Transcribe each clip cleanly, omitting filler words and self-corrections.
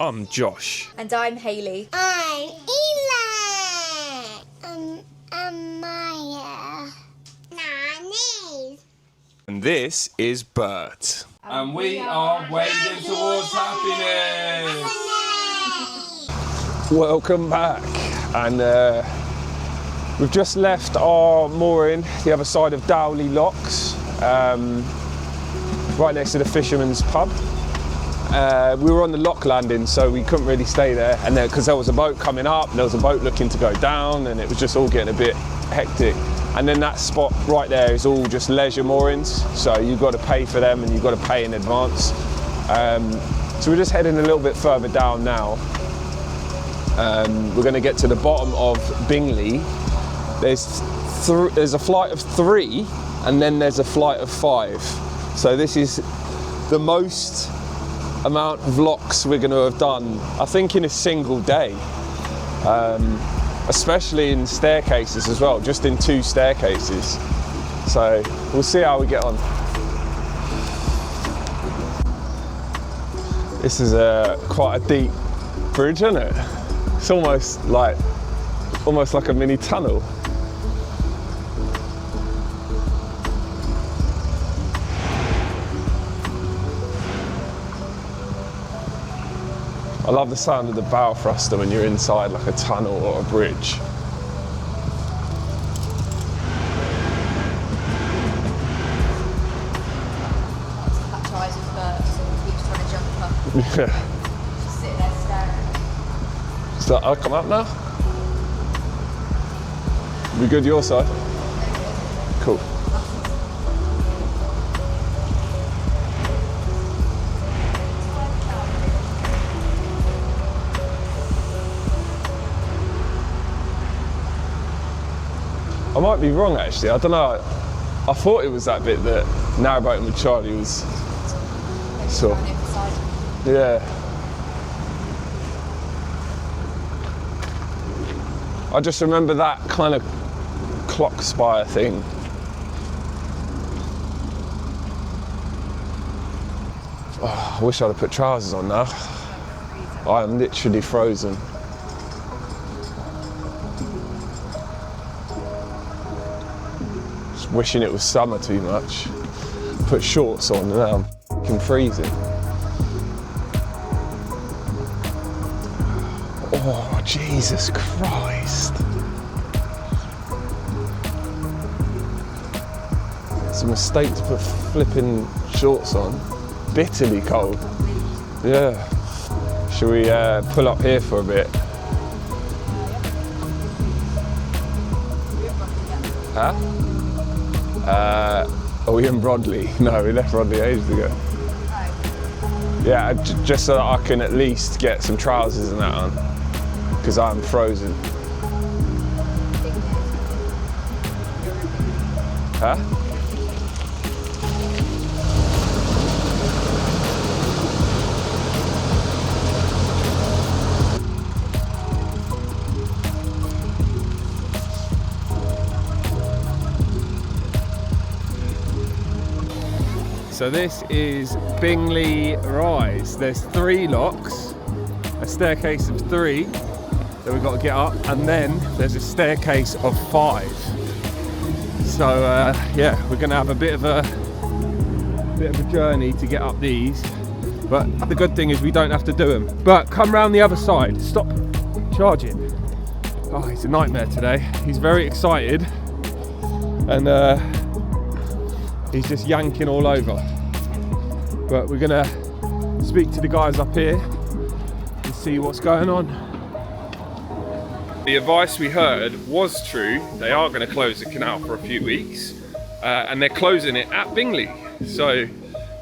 I'm Josh. And I'm Hayley. I'm Eli. I'm Maya. Nani. And this is Bert. And we are wading towards happiness. Welcome back. And we've just left our mooring the other side of Dowley Locks, right next to the Fisherman's Pub. We were on the lock landing, so we couldn't really stay there, and then because there was a boat coming up, there was a boat looking to go down, and it was just all getting a bit hectic. And then that spot right there is all just leisure moorings, so you've got to pay for them and you've got to pay in advance. So we're just heading a little bit further down now. We're going to get to the bottom of Bingley. There's a flight of 3 and then there's a flight of 5. So this is the most amount of locks we're going to have done, I think, in a single day, especially in staircases as well, just in 2 staircases. So we'll see how we get on. This is quite a deep bridge, isn't it? It's almost like a mini tunnel. I love the sound of the bow thruster when you're inside like a tunnel or a bridge. That tries his Bert, so he keeps trying to jump up. Yeah. Just sitting there staring. So I'll come up now. We good your side? Cool. I might be wrong actually, I don't know. I thought it was that bit that narrowboating with Charlie was so. Yeah. I just remember that kind of clock spire thing. Oh, I wish I'd have put trousers on now. I am literally frozen. Wishing it was summer too much. Put shorts on and now I'm f***ing freezing. Oh, Jesus Christ. It's a mistake to put flipping shorts on. Bitterly cold. Yeah. Shall we pull up here for a bit? Huh? Are we in Broadley? No, we left Broadley ages ago. Yeah, just so that I can at least get some trousers and that on, because I'm frozen. Huh? So this is Bingley Rise. There's 3 locks, a staircase of 3 that we've got to get up, and then there's a staircase of 5. So yeah, we're going to have a bit of a journey to get up these, but the good thing is we don't have to do them. But come round the other side. Stop charging. Oh, it's a nightmare today. He's very excited, and he's just yanking all over. But we're gonna speak to the guys up here and see what's going on. The advice we heard was true. They are gonna close the canal for a few weeks, and they're closing it at Bingley. So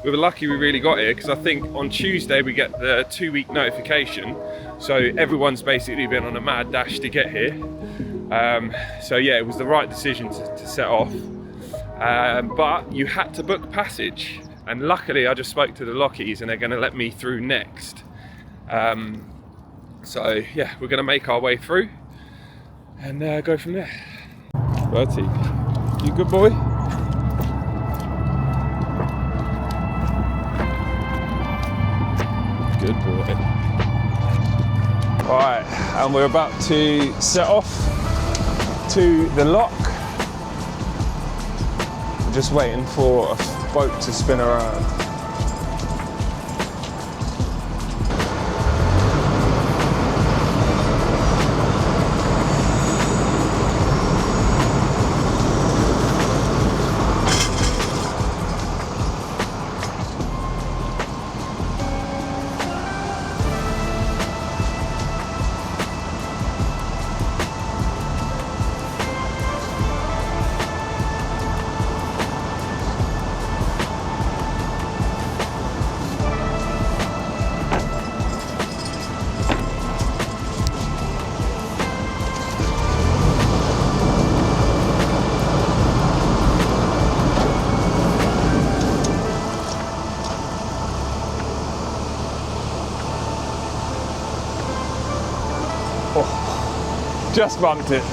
we were lucky we really got here, because I think on Tuesday we get the 2-week notification. So everyone's basically been on a mad dash to get here. So yeah, it was the right decision to set off. But you had to book passage, and luckily I just spoke to the lockies and they're going to let me through next. So yeah, we're going to make our way through and go from there. Bertie, you good boy? Good boy. Right, and we're about to set off to the lock. We're just waiting for a boat to spin around. Just bumped it.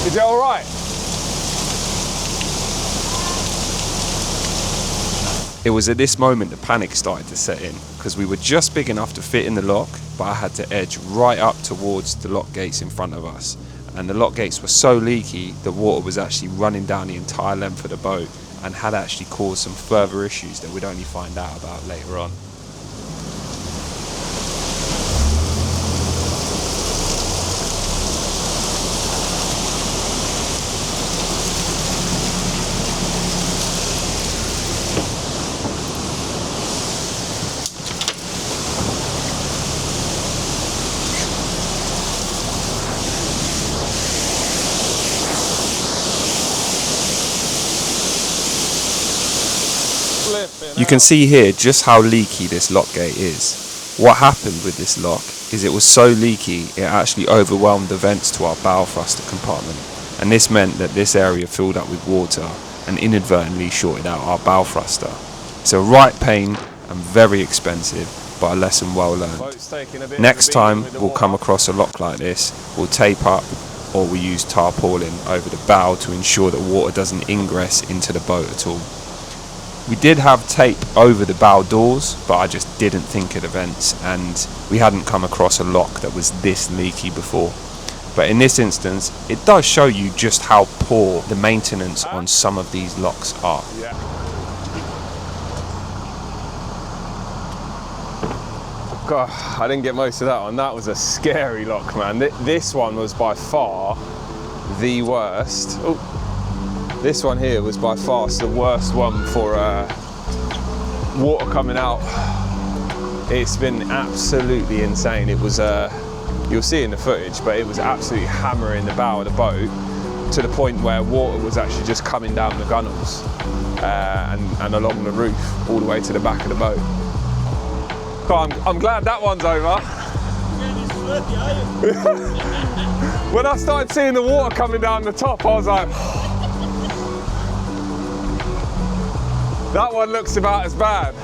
Is it all right? It was at this moment the panic started to set in, because we were just big enough to fit in the lock, but I had to edge right up towards the lock gates in front of us. And the lock gates were so leaky, the water was actually running down the entire length of the boat and had actually caused some further issues that we'd only find out about later on. You can see here just how leaky this lock gate is. What happened with this lock is it was so leaky it actually overwhelmed the vents to our bow thruster compartment, and this meant that this area filled up with water and inadvertently shorted out our bow thruster. It's a right pain and very expensive, but a lesson well learned. Next time we'll come across a lock like this, we'll tape up or we use tarpaulin over the bow to ensure that water doesn't ingress into the boat at all. We did have tape over the bow doors, but I just didn't think of the vents, and we hadn't come across a lock that was this leaky before. But in this instance, it does show you just how poor the maintenance on some of these locks are. Yeah. God, I didn't get most of that one. That was a scary lock, man. This one was by far the worst. Oh. This one here was by far the worst one for water coming out. It's been absolutely insane. It was, you'll see in the footage, but it was absolutely hammering the bow of the boat to the point where water was actually just coming down the gunnels and along the roof all the way to the back of the boat. God, I'm glad that one's over. When I started seeing the water coming down the top, I was like, that one looks about as bad.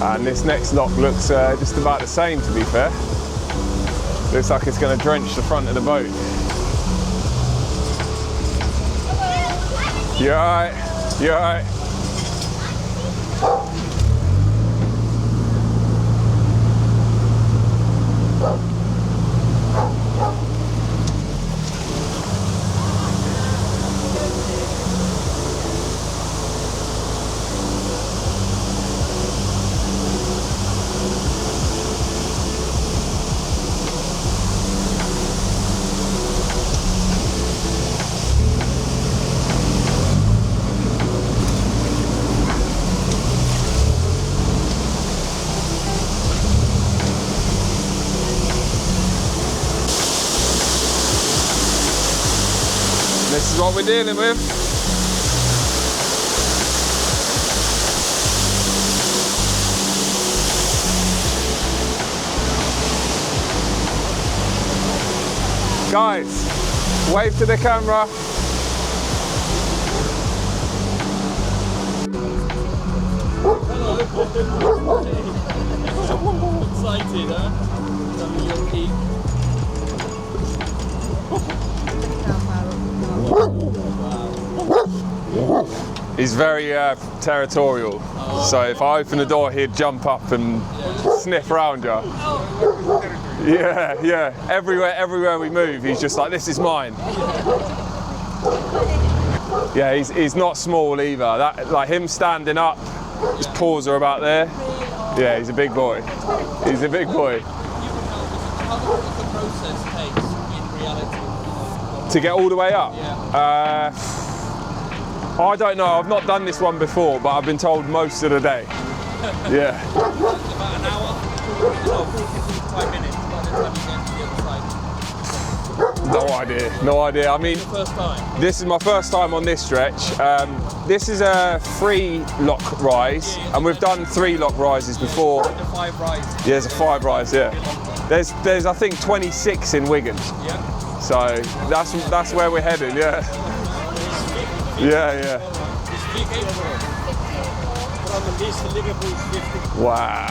And this next lock looks just about the same, to be fair. Looks like it's going to drench the front of the boat. You're alright. You're alright. This is what we're dealing with. Guys, wave to the camera. Excited, huh? Having your peek. He's very territorial, so if I open the door, he'd jump up and sniff around you. Yeah, yeah. Everywhere we move, he's just like, this is mine. Yeah, he's not small either. That, like him standing up, his paws are about there. Yeah, he's a big boy. He's a big boy. How long does the process take in reality? To get all the way up? Yeah. I don't know, I've not done this one before, but I've been told most of the day. Yeah. About an hour? No, 45 minutes by the time you get to the other side. No idea. I mean, First time? this is my first time on this stretch. This is a 3 lock rise, and we've done 3 lock rises before. The 5 rides. Yeah, there's a 5 rise, yeah. There's I think 26 in Wigan. Yeah. So that's where we're heading, yeah. Yeah, yeah. Wow.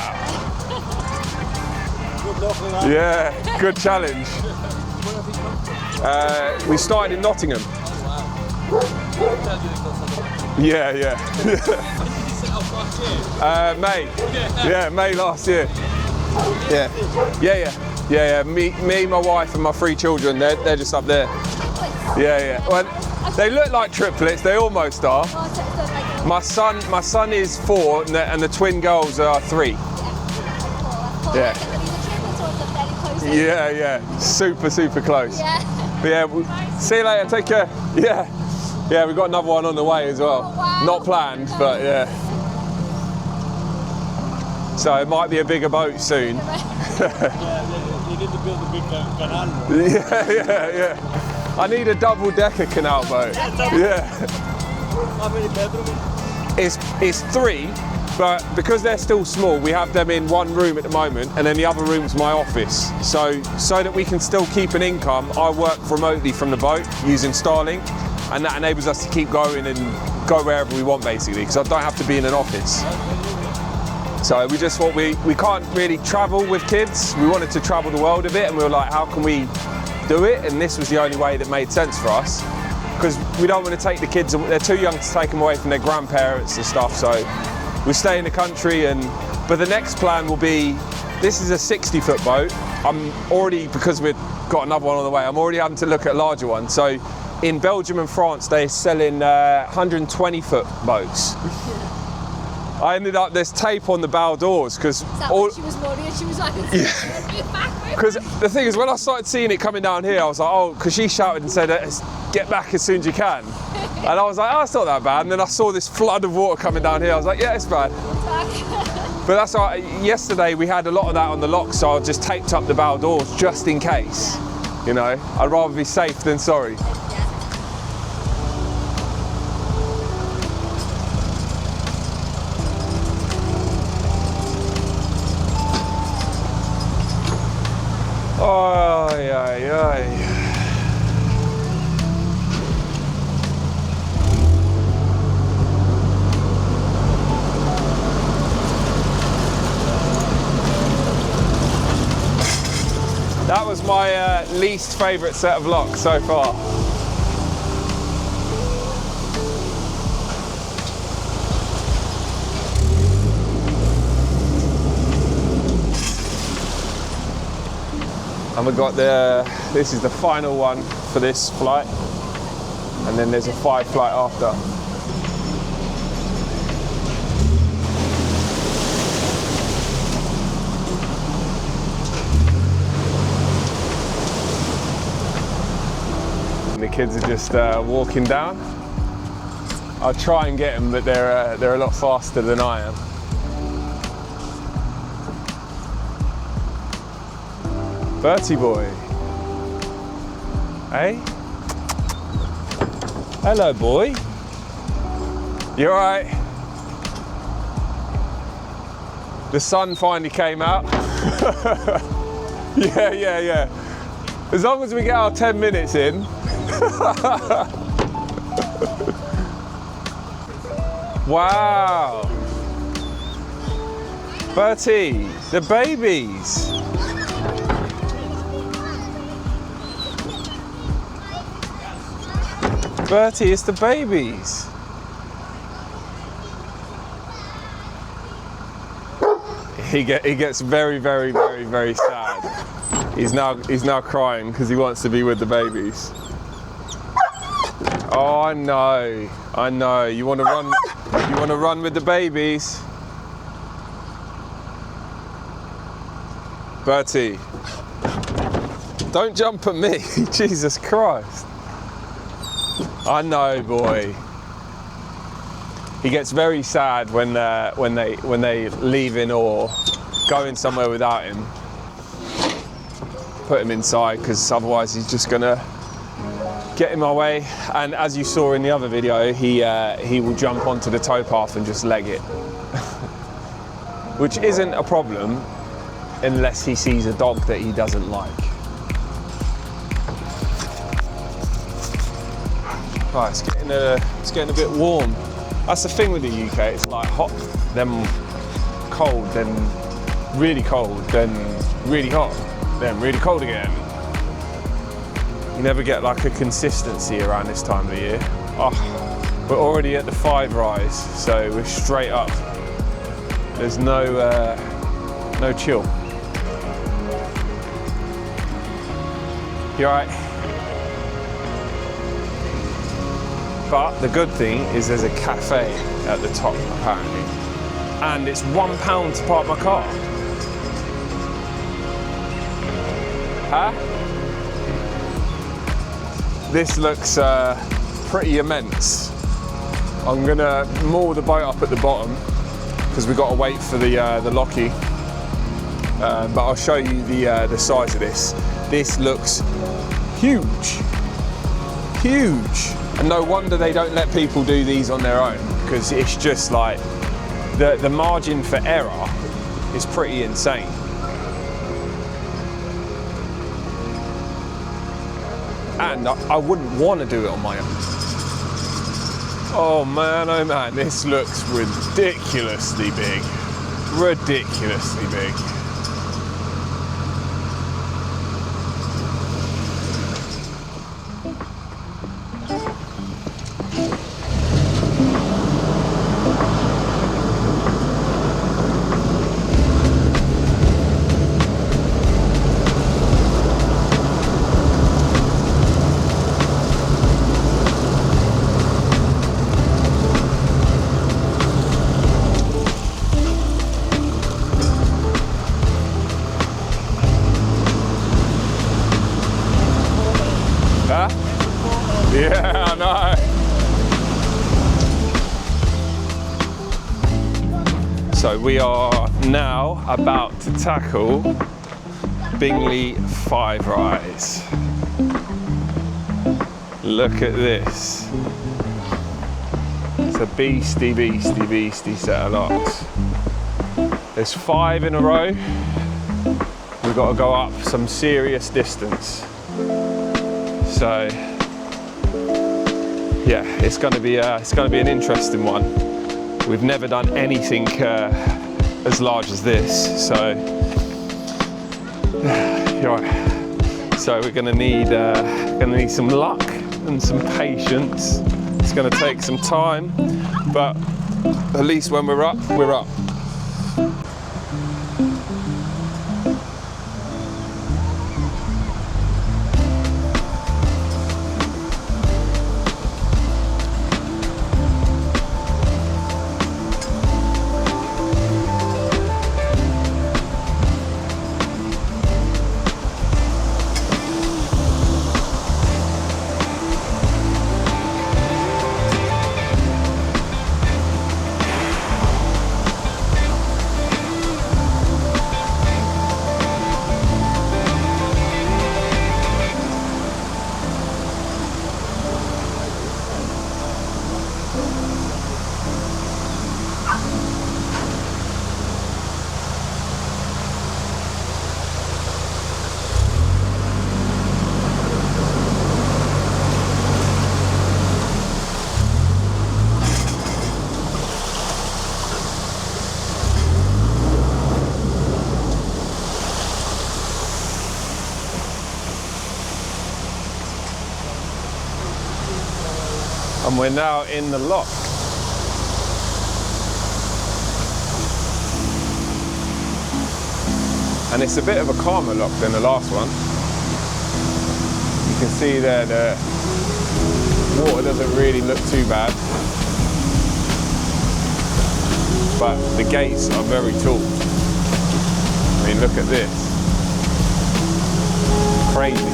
Yeah, good challenge. We started in Nottingham. Yeah, yeah. May. Yeah, May last year. Yeah. Yeah. Me, my wife and my 3 children, they're just up there. Yeah. Well, they look like triplets, they almost are. My son is 4 and the twin girls are 3. Yeah. Yeah. Super close. Yeah. But yeah, see you later, take care. Yeah. Yeah, we've got another one on the way as well. Oh, wow. Not planned, but yeah. So it might be a bigger boat soon. You need to build a big canal. Yeah. I need a double-decker canal boat. Yeah. How many bedrooms? It's 3, but because they're still small, we have them in one room at the moment, and then the other room's my office. So that we can still keep an income, I work remotely from the boat using STARLINK, and that enables us to keep going and go wherever we want, basically, because I don't have to be in an office. So we just thought we can't really travel with kids. We wanted to travel the world a bit, and we were like, how can we do it? And this was the only way that made sense for us, because we don't want to take the kids, they're too young to take them away from their grandparents and stuff, so we stay in the country. But the next plan will be, this is a 60-foot boat. I'm already, because we've got another one on the way, I'm already having to look at a larger one. So in Belgium and France, they're selling 120-foot boats. I ended up, there's tape on the bow doors, because She was naughty and she was like, because the thing is, when I started seeing it coming down here, I was like, oh, because she shouted and said, get back as soon as you can. And I was like, oh, it's not that bad. And then I saw this flood of water coming down here. I was like, yeah, it's bad. But that's why yesterday we had a lot of that on the lock, so I just taped up the bow doors just in case. You know, I'd rather be safe than sorry. Ay. That was my least favourite set of locks so far. And we got this is the final one for this flight. And then there's a 5 flight after. And the kids are just walking down. I'll try and get them, but they're a lot faster than I am. Bertie boy. Hey? Hello, boy. You alright? The sun finally came out. Yeah. As long as we get our 10 minutes in. Wow. Bertie, the babies. Bertie, it's the babies. He gets very sad. He's now crying because he wants to be with the babies. Oh, I know. You want to run? You want to run with the babies? Bertie, don't jump at me. Jesus Christ. I know, boy. He gets very sad when they leaving or going somewhere without him. Put him inside because otherwise he's just gonna get in my way. And as you saw in the other video, he will jump onto the towpath and just leg it, which isn't a problem unless he sees a dog that he doesn't like. Oh, it's getting a bit warm. That's the thing with the UK. It's like hot, then cold, then really cold, then really hot, then really cold again. You never get like a consistency around this time of the year. Oh, we're already at the 5 rise, so we're straight up. There's no chill. You alright? But the good thing is there's a cafe at the top apparently, and it's £1 to park my car. Huh? This looks pretty immense. I'm gonna moor the boat up at the bottom because we've got to wait for the lockie. But I'll show you the size of this. This looks huge, huge. And no wonder they don't let people do these on their own, because it's just like the margin for error is pretty insane. And I wouldn't want to do it on my own. Oh man, this looks ridiculously big. Ridiculously big. Yeah, I know. So we are now about to tackle Bingley 5 Rise. Look at this. It's a beastie set of locks. There's 5 in a row. We've got to go up some serious distance. So yeah, it's going to be an interesting one. We've never done anything as large as this, so so we're going to need some luck and some patience. It's going to take some time, but at least when we're up, we're up. And we're now in the lock. And it's a bit of a calmer lock than the last one. You can see there the water doesn't really look too bad. But the gates are very tall. I mean, look at this. Crazy.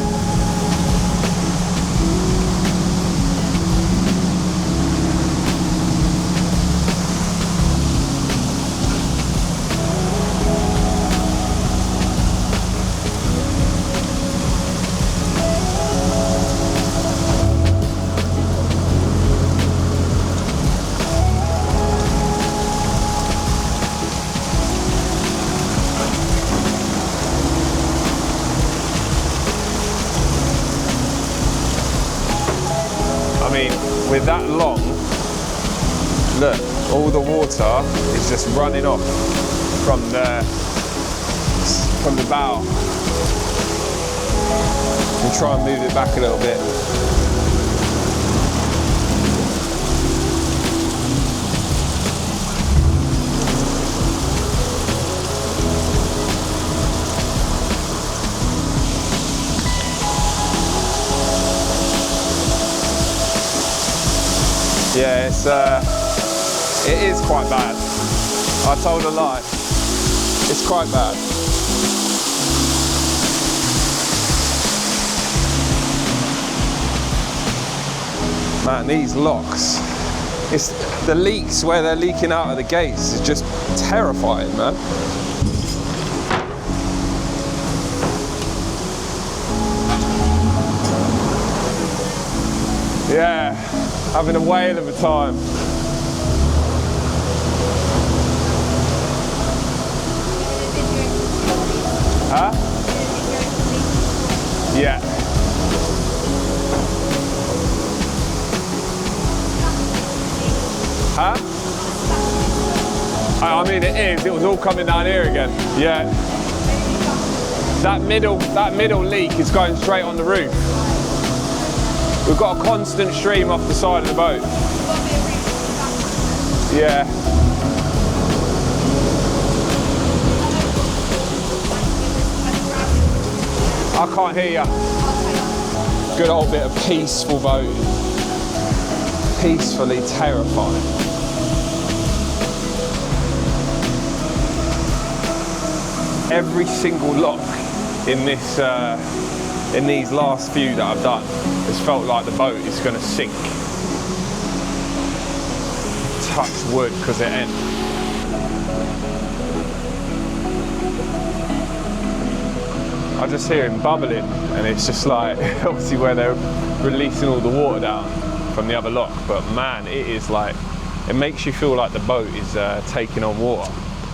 With that long, look, all the water is just running off from the bow. We'll try and move it back a little bit. Yeah, it is quite bad. I told a lie. It's quite bad. Man, these locks, it's the leaks where they're leaking out of the gates is just terrifying, man. Yeah, having a whale of a time. Huh? Yeah. Huh? I mean, it is. It was all coming down here again. Yeah. That middle leak is going straight on the roof. We've got a constant stream off the side of the boat. Yeah. I can't hear you. Good old bit of peaceful boat. Peacefully terrifying. Every single lock in this, in these last few that I've done, it's felt like the boat is going to sink. Touch wood, because it ends. I just hear him bubbling, and it's just like, obviously where they're releasing all the water down from the other lock, but man, it is like, it makes you feel like the boat is taking on water,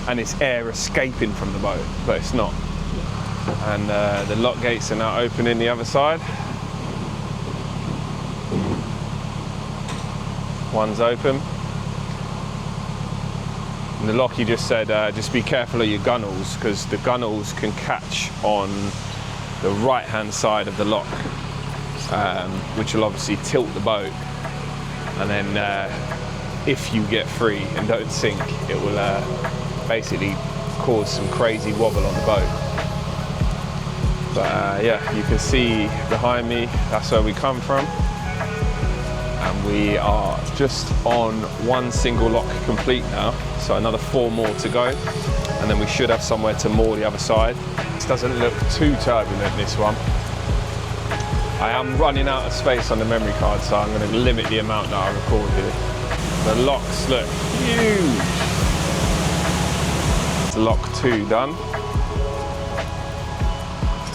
and it's air escaping from the boat, but it's not. And the lock gates are now opening the other side. One's open. And the locky just said, just be careful of your gunnels, because the gunnels can catch on the right-hand side of the lock, which will obviously tilt the boat. And then if you get free and don't sink, it will basically cause some crazy wobble on the boat. But yeah, you can see behind me, that's where we come from. And we are just on one single lock complete now. So another 4 more to go. And then we should have somewhere to moor the other side. This doesn't look too turbulent, this one. I am running out of space on the memory card, so I'm going to limit the amount that I record here. The locks look huge. Lock 2 done.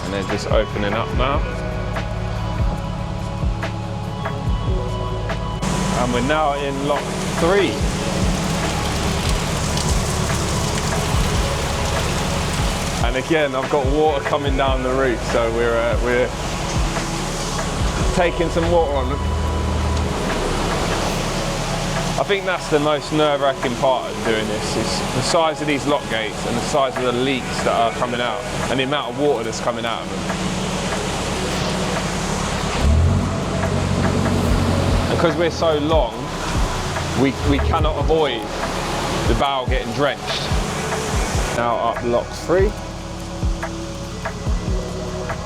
And they're just opening up now. And we're now in lock 3. And again, I've got water coming down the roof, so we're taking some water on them. I think that's the most nerve-wracking part of doing this, is the size of these lock gates and the size of the leaks that are coming out and the amount of water that's coming out of them. because we're so long, we cannot avoid the bow getting drenched. Now up lock 3.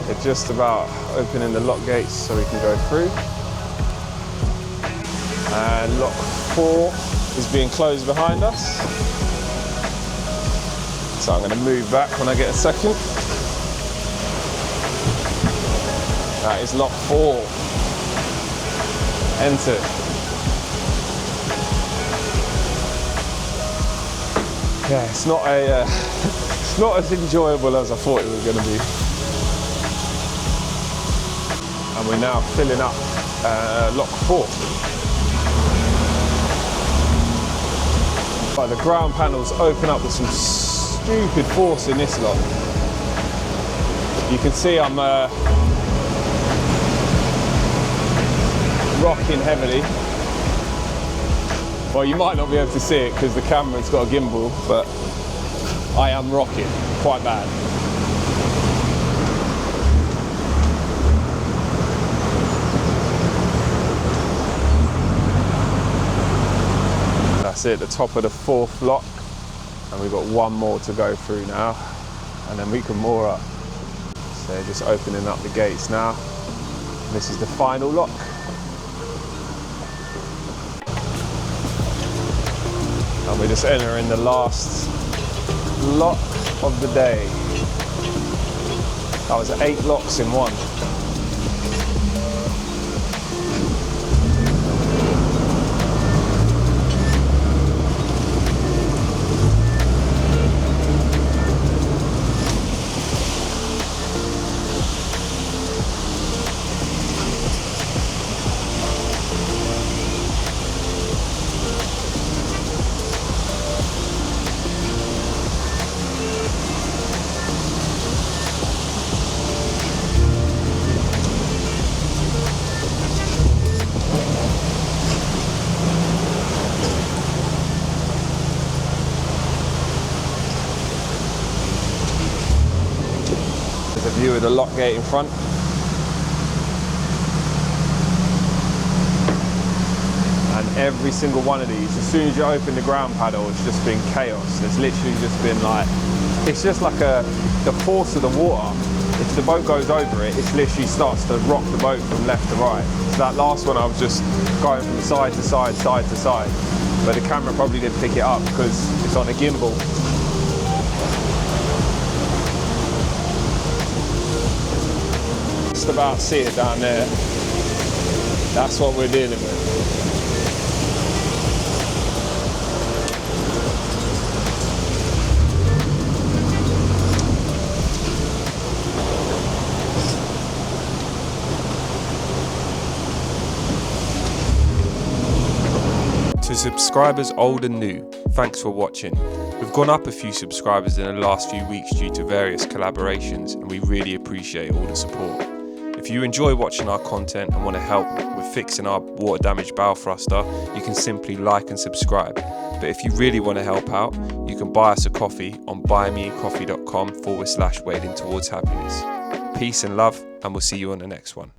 They're just about opening the lock gates so we can go through. And lock 4 is being closed behind us. So I'm going to move back when I get a second. That is lock 4. Enter. Yeah, it's not it's not as enjoyable as I thought it was going to be. And we're now filling up lock 4. But the ground panels open up with some stupid force in this lock. You can see I'm rocking heavily. Well, you might not be able to see it because the camera's got a gimbal, but I am rocking quite bad. That's it, the top of the 4th lock, and we've got one more to go through now, and then we can moor up. So just opening up the gates now. This is the final lock. And we're just entering the last lock of the day. That was 8 locks in one. A view of the lock gate in front. And every single one of these, as soon as you open the ground paddle, it's just been chaos. It's literally just been like, it's just like the force of the water. If the boat goes over it, it literally starts to rock the boat from left to right. So that last one I was just going from side to side, side to side. But the camera probably didn't pick it up because it's on a gimbal. Just about see it down there. That's what we're dealing with. To subscribers old and new, thanks for watching. We've gone up a few subscribers in the last few weeks due to various collaborations, and we really appreciate all the support. If you enjoy watching our content and want to help with fixing our water damaged bow thruster, you can simply like and subscribe. But if you really want to help out, you can buy us a coffee on buymeacoffee.com/wading towards happiness. Peace and love, and we'll see you on the next one.